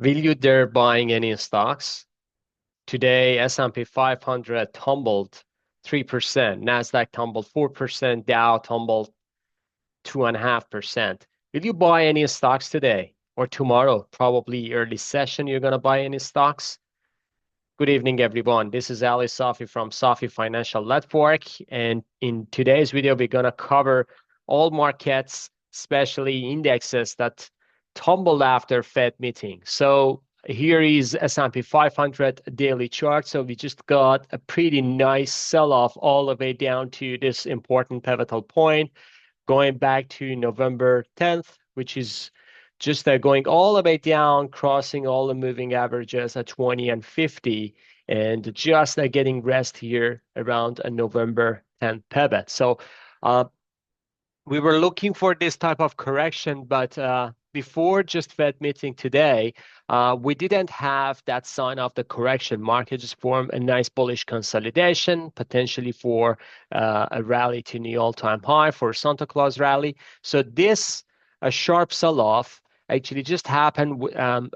Will you dare buying any stocks? Today, S&P 500 tumbled 3%, Nasdaq tumbled 4%, Dow tumbled 2.5%. Will you buy any stocks today or tomorrow? Probably early session, you're going to buy any stocks? Good evening, everyone. This is Ali Safi from Safi Financial Network. And in today's video, we're going to cover all markets, especially indexes that tumbled after Fed meeting. So here is S&P 500 daily chart. So we just got a pretty nice sell-off all the way down to this important pivotal point, going back to November 10th, which is just going all the way down, crossing all the moving averages at 20 and 50, and just getting rest here around a November 10th pivot. So we were looking for this type of correction, but before just Fed meeting today, we didn't have that sign of the correction. Market just formed a nice bullish consolidation, potentially for a rally to new all-time high for Santa Claus rally. So this a sharp sell-off actually just happened.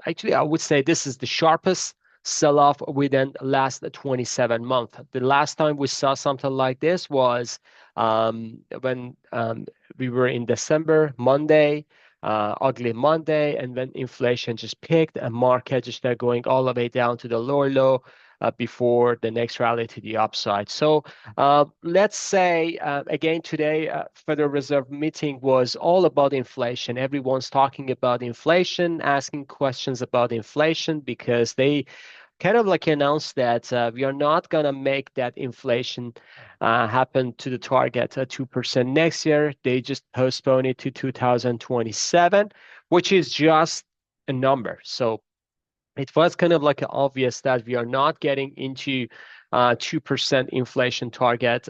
Actually, I would say this is the sharpest sell-off within the last 27 months. The last time we saw something like this was when we were in December, Monday, ugly Monday, and when inflation just peaked and market just going all the way down to the lower low before the next rally to the upside. So let's say again today, Federal Reserve meeting was all about inflation. Everyone's talking about inflation, asking questions about inflation because they kind of like announced that we are not going to make that inflation happen to the target at 2% next year. They just postpone it to 2027, which is just a number. So it was kind of like obvious that we are not getting into 2% inflation target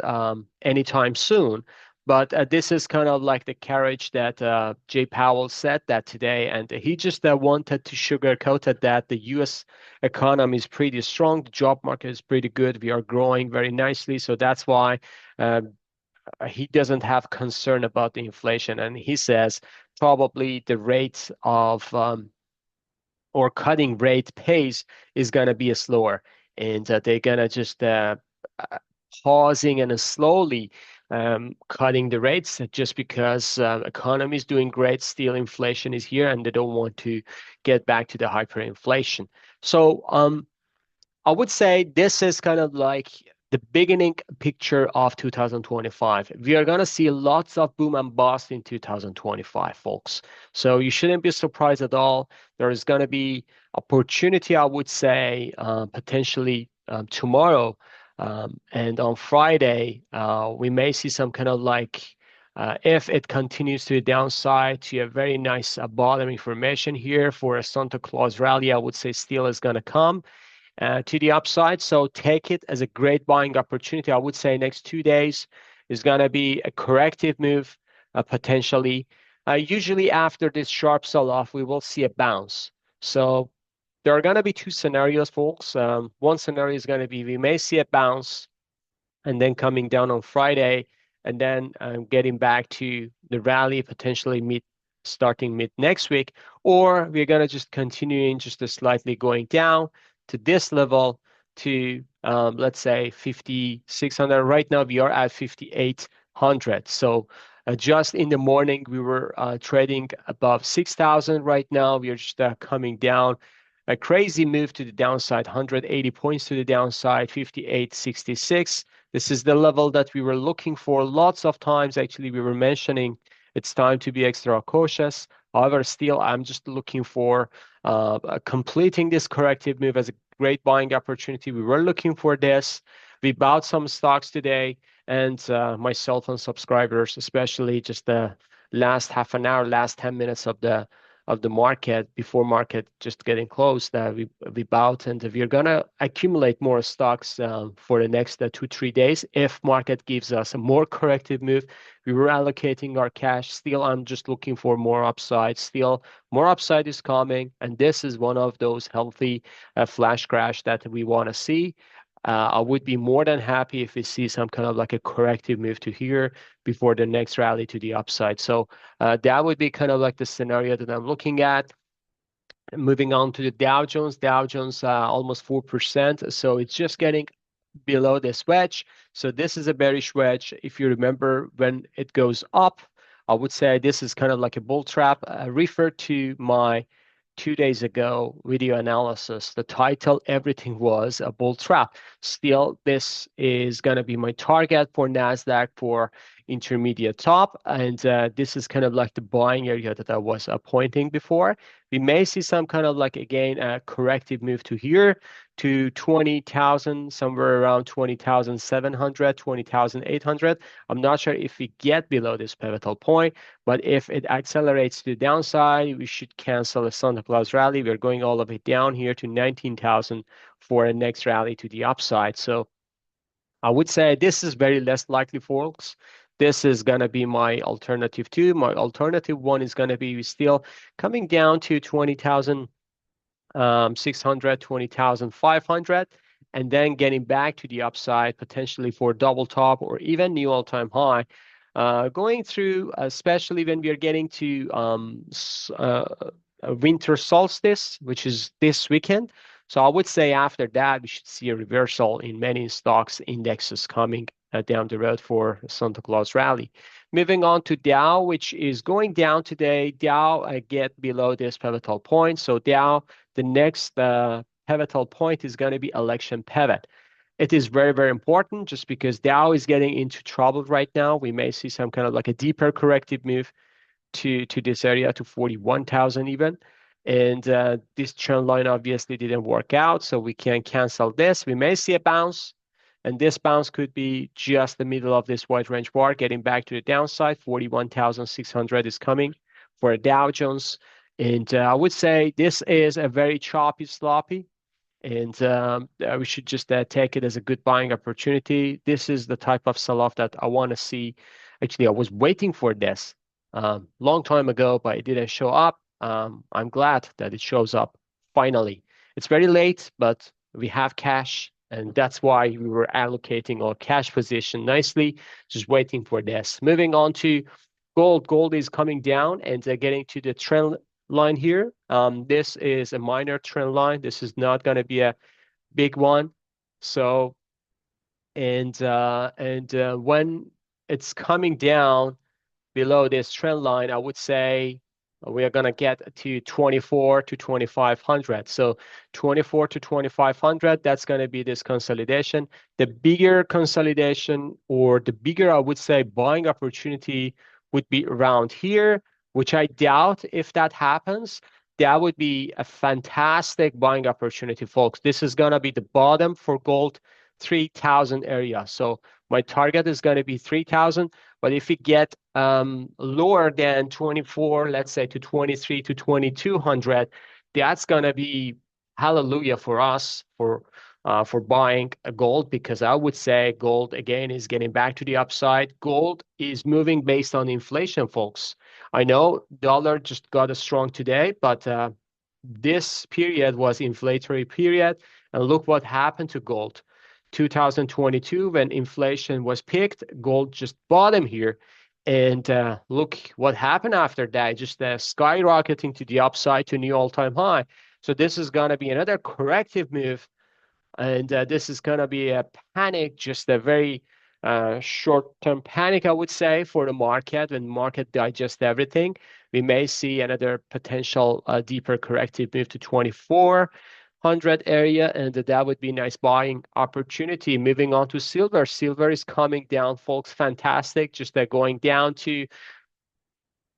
anytime soon. But this is kind of like the carriage that Jay Powell said that today, and he just wanted to sugarcoat it that the U.S. economy is pretty strong, the job market is pretty good, we are growing very nicely, so that's why he doesn't have concern about the inflation, and he says probably the rate of or cutting rate pace is going to be slower, and they're going to just pausing and slowly cutting the rates just because economy is doing great, still inflation is here, and they don't want to get back to the hyperinflation. So I would say this is kind of like the beginning picture of 2025. We are going to see lots of boom and bust in 2025, folks. So you shouldn't be surprised at all. There is going to be opportunity, I would say, potentially tomorrow. And on Friday, we may see some kind of like, if it continues to the downside, to a very nice bottom information here for a Santa Claus rally, I would say still is going to come to the upside. So take it as a great buying opportunity. I would say next 2 days is going to be a corrective move, potentially. Usually after this sharp sell-off, we will see a bounce. So there are going to be two scenarios, folks. One scenario is going to be we may see a bounce and then coming down on Friday and then getting back to the rally potentially starting mid next week, or we're going to just continuing just slightly going down to this level to let's say 5,600. Right now we are at 5,800. So just in the morning we were trading above 6,000. Right now we are just coming down. A crazy move to the downside, 180 points to the downside, 58.66. This is the level that we were looking for. Lots of times, actually, we were mentioning it's time to be extra cautious. However, still, I'm just looking for completing this corrective move as a great buying opportunity. We were looking for this. We bought some stocks today, and myself and subscribers, especially just the last half an hour, last 10 minutes of the market before market just getting closed, we bought, and we're gonna accumulate more stocks for the next 2-3 days. If market gives us a more corrective move, we were allocating our cash. Still, I'm just looking for more upside. Still, more upside is coming, and this is one of those healthy flash crash that we want to see. I would be more than happy if we see some kind of like a corrective move to here before the next rally to the upside. So that would be kind of like the scenario that I'm looking at. Moving on to the Dow Jones almost 4%. So it's just getting below this wedge. So this is a bearish wedge. If you remember when it goes up, I would say this is kind of like a bull trap. Refer to my 2 days ago video analysis. The title, everything was a bull trap. Still, this is going to be my target for Nasdaq for intermediate top. And this is kind of like the buying area that I was pointing before. We may see some kind of like, again, a corrective move to here to 20,000, somewhere around 20,700, 20,800. I'm not sure if we get below this pivotal point, but if it accelerates to the downside, we should cancel a Santa Claus rally. We're going all the way down here to 19,000 for a next rally to the upside. So I would say this is very less likely, folks. This is going to be my alternative two. My alternative one is going to be still coming down to 20,000 600, 20,500, and then getting back to the upside potentially for double top or even new all-time high. Going through, especially when we are getting to winter solstice, which is this weekend. So I would say after that, we should see a reversal in many stocks indexes coming down the road for Santa Claus rally. Moving on to Dow, which is going down today. Dow get below this pivotal point. So Dow, the next pivotal point is going to be election pivot. It is very, very important just because Dow is getting into trouble right now. We may see some kind of like a deeper corrective move to this area to 41,000 even. And this trend line obviously didn't work out, so we can cancel this. We may see a bounce, and this bounce could be just the middle of this wide range bar, getting back to the downside. 41,600 is coming for a Dow Jones. And I would say this is a very choppy, sloppy, and we should just take it as a good buying opportunity. This is the type of sell-off that I want to see. Actually, I was waiting for this long time ago, but it didn't show up. I'm glad that it shows up finally. It's very late, but we have cash, and that's why we were allocating our cash position nicely, just waiting for this. Moving on to gold. Gold is coming down and getting to the trend line here. This is a minor trend line. This is not going to be a big one. So, and when it's coming down below this trend line, I would say we are going to get to 24 to 2500. So 24 to 2500, that's going to be this consolidation. The bigger consolidation, or the bigger, I would say, buying opportunity would be around here, which I doubt if that happens. That would be a fantastic buying opportunity, folks. This is going to be the bottom for gold, 3,000 area. So my target is going to be 3,000. But if we get lower than 24, let's say to 23 to 2200, that's going to be hallelujah for us for buying gold, because I would say gold again is getting back to the upside. Gold is moving based on inflation, folks. I know dollar just got strong today, but this period was inflationary period, and look what happened to gold. 2022, when inflation was peaked, gold just bottom here. And look what happened after that, just skyrocketing to the upside to new all-time high. So this is going to be another corrective move. And this is going to be a panic, just a very short-term panic, I would say, for the market. When market digests everything, we may see another potential deeper corrective move to 2400 area, and that would be a nice buying opportunity. Moving on to silver. Silver is coming down, folks. Fantastic. Just going down to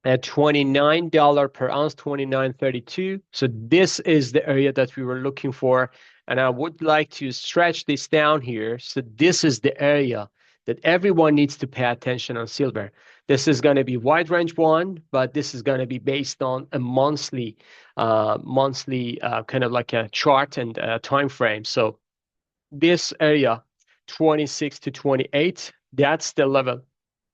at $29 per ounce, 29.32. So this is the area that we were looking for. And I would like to stretch this down here. So this is the area that everyone needs to pay attention on silver. This is going to be wide range one, but this is going to be based on a monthly kind of like a chart and time frame. So this area, 26 to 28, that's the level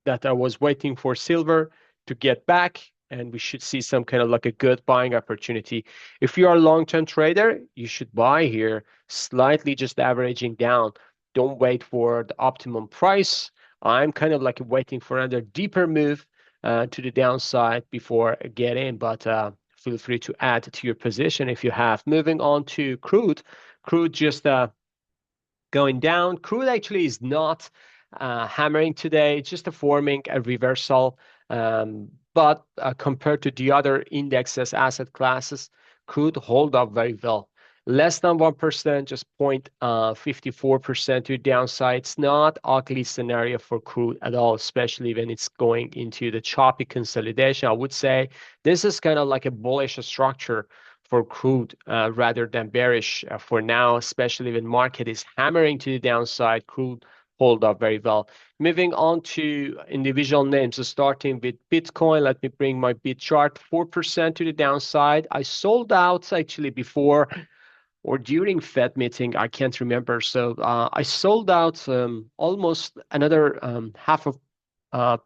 that I was waiting for silver to get back, and we should see some kind of like a good buying opportunity. If you are a long-term trader, you should buy here, slightly just averaging down. Don't wait for the optimum price. I'm kind of like waiting for another deeper move to the downside before getting, but feel free to add to your position if you have. Moving on to crude. Crude just going down. Crude actually is not hammering today, it's just forming a reversal. But compared to the other indexes, asset classes, crude hold up very well. Less than 1%, just 0.54% to downside. It's not ugly scenario for crude at all, especially when it's going into the choppy consolidation. I would say this is kind of like a bullish structure for crude rather than bearish for now, especially when market is hammering to the downside. Crude hold up very well. Moving on to individual names, so starting with Bitcoin. Let me bring my bit chart. 4% to the downside. I sold out actually before or during Fed meeting. I can't remember. So I sold out almost another half of a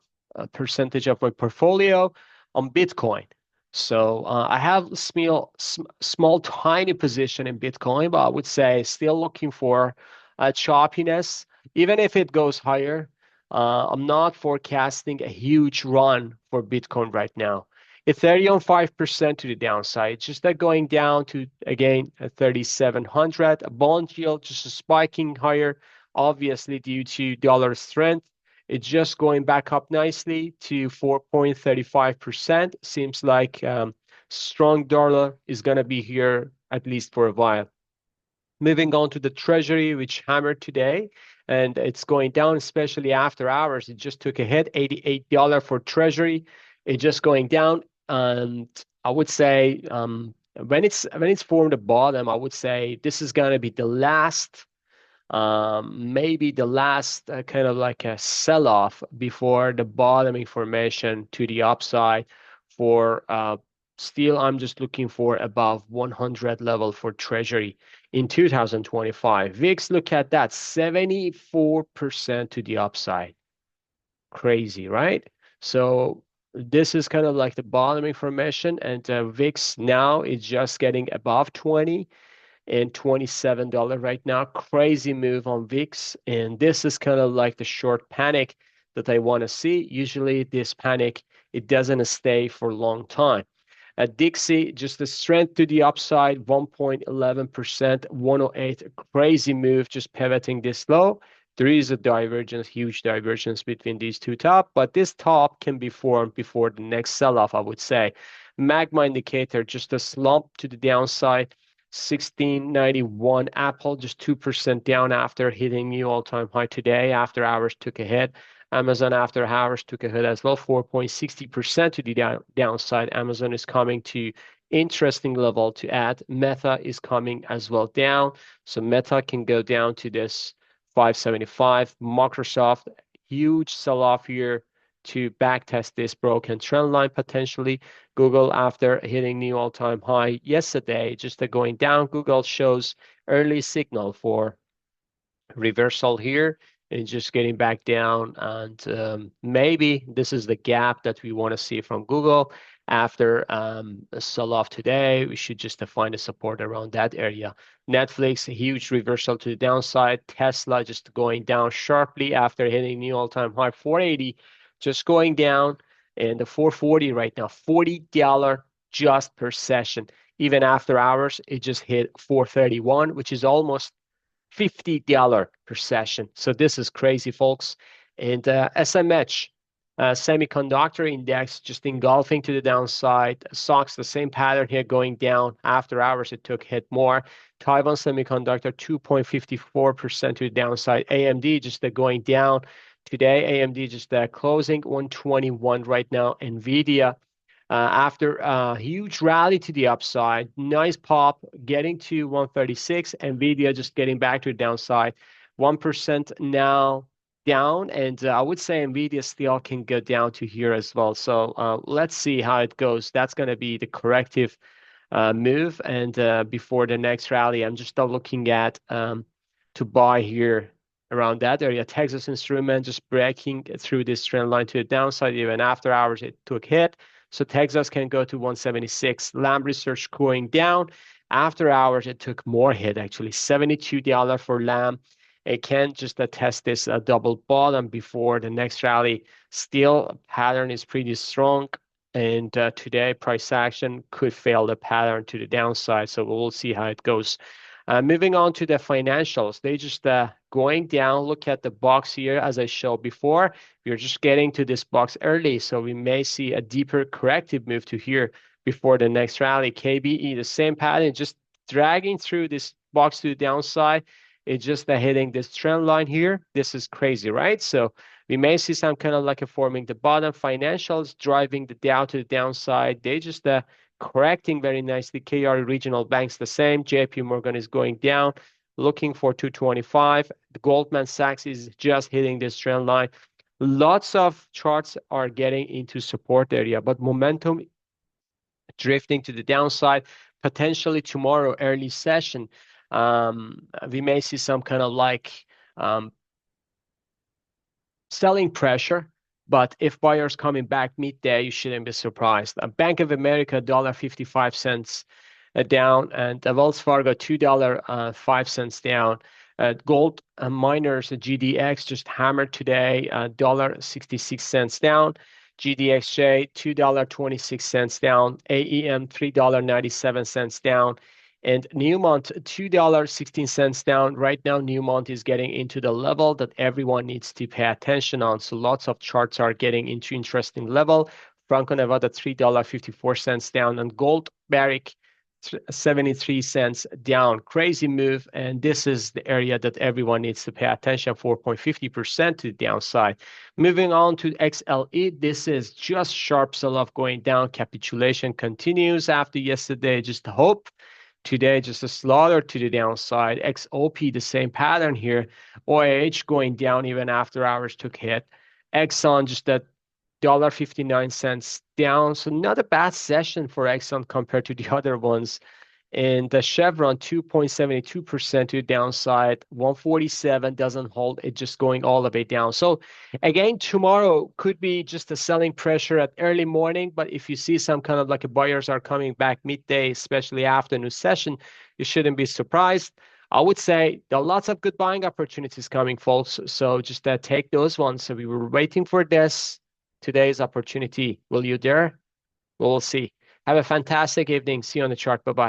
percentage of my portfolio on Bitcoin. So I have small, tiny position in Bitcoin, but I would say still looking for choppiness. Even if it goes higher, I'm not forecasting a huge run for Bitcoin right now. Ethereum 5% to the downside. It's just that going down to again 3,700. A bond yield just spiking higher, obviously due to dollar strength. It's just going back up nicely to 4.35%. Seems like strong dollar is going to be here at least for a while. Moving on to the Treasury, which hammered today, and it's going down, especially after hours. It just took a hit, $88 for Treasury. It's just going down, and I would say when it's formed a bottom, I would say this is going to be the last maybe the last kind of like a sell-off before the bottoming formation to the upside for still I'm just looking for above 100 level for Treasury in 2025. VIX, look at that, 74% to the upside. Crazy, right? So this is kind of like the bottoming formation, and VIX now is just getting above 20 and $27 right now. Crazy move on VIX. And this is kind of like the short panic that I want to see. Usually this panic, it doesn't stay for a long time. At Dixie, just the strength to the upside, 1.11%, 108, crazy move, just pivoting this low. There is a divergence, huge divergence between these two top, but this top can be formed before the next sell-off, I would say. Magma indicator, just a slump to the downside, 1691. Apple just 2% down after hitting new all-time high today. After hours took a hit. Amazon after hours took a hit as well, 4.60% to the downside. Amazon is coming to interesting level to add. Meta is coming as well down. So Meta can go down to this 575. Microsoft, huge sell-off here to backtest this broken trend line potentially. Google, after hitting new all-time high yesterday, just going down. Google shows early signal for reversal here and just getting back down, and maybe this is the gap that we want to see from Google. After a sell-off today, we should just find a support around that area. Netflix, a huge reversal to the downside. Tesla just going down sharply after hitting new all-time high, 480, just going down, and the 440 right now, $40 just per session. Even after hours, it just hit 431, which is almost $50 per session. So this is crazy, folks. And SMH, semiconductor index, just engulfing to the downside. SOX, the same pattern here, going down. After hours, it took hit more. Taiwan Semiconductor, 2.54% to the downside. AMD just going down. Today, AMD just closing 121 right now. NVIDIA, after a huge rally to the upside, nice pop, getting to 136. NVIDIA just getting back to the downside, 1% now down. And I would say NVIDIA still can go down to here as well. So let's see how it goes. That's going to be the corrective move. And before the next rally, I'm just looking at to buy here around that area. Texas Instrument just breaking through this trend line to the downside. Even after hours, it took hit. So Texas can go to 176. Lam Research going down. After hours, it took more hit, actually. $72 for Lam. It can just test this double bottom before the next rally. Still, pattern is pretty strong. And today, price action could fail the pattern to the downside. So we'll see how it goes. Moving on to the financials, they just going down. Look at the box here, as I showed before. We're just getting to this box early, so we may see a deeper corrective move to here before the next rally. KBE, the same pattern, just dragging through this box to the downside. It's just hitting this trend line here. This is crazy, right? So we may see some kind of like a forming the bottom. Financials driving the Dow to the downside. They just correcting very nicely. KR regional banks the same. JP Morgan is going down, looking for 225. The Goldman Sachs is just hitting this trend line. Lots of charts are getting into support area, but momentum drifting to the downside. Potentially tomorrow, early session, we may see some kind of like selling pressure. But if buyers coming back midday, you shouldn't be surprised. Bank of America, $1.55 down, and Wells Fargo, $2.05 down. Gold miners, GDX just hammered today, $1.66 down. GDXJ, $2.26 down. AEM, $3.97 down. And Newmont, $2.16 down. Right now, Newmont is getting into the level that everyone needs to pay attention on. So lots of charts are getting into interesting level. Franco-Nevada, $3.54 down. And gold Barrick, 73 cents down. Crazy move. And this is the area that everyone needs to pay attention, 4.50% to the downside. Moving on to XLE, this is just sharp sell-off going down. Capitulation continues after yesterday. Just hope. Today, just a slaughter to the downside. XOP, the same pattern here. OIH going down even after hours took hit. Exxon just at $1.59 down. So not a bad session for Exxon compared to the other ones. And the Chevron 2.72% to the downside. 147 doesn't hold. It just going all the way down. So again, tomorrow could be just a selling pressure at early morning. But if you see some kind of like a buyers are coming back midday, especially afternoon session, you shouldn't be surprised. I would say there are lots of good buying opportunities coming, folks. So just take those ones. So we were waiting for this. Today's opportunity. Will you dare? We'll see. Have a fantastic evening. See you on the chart. Bye-bye.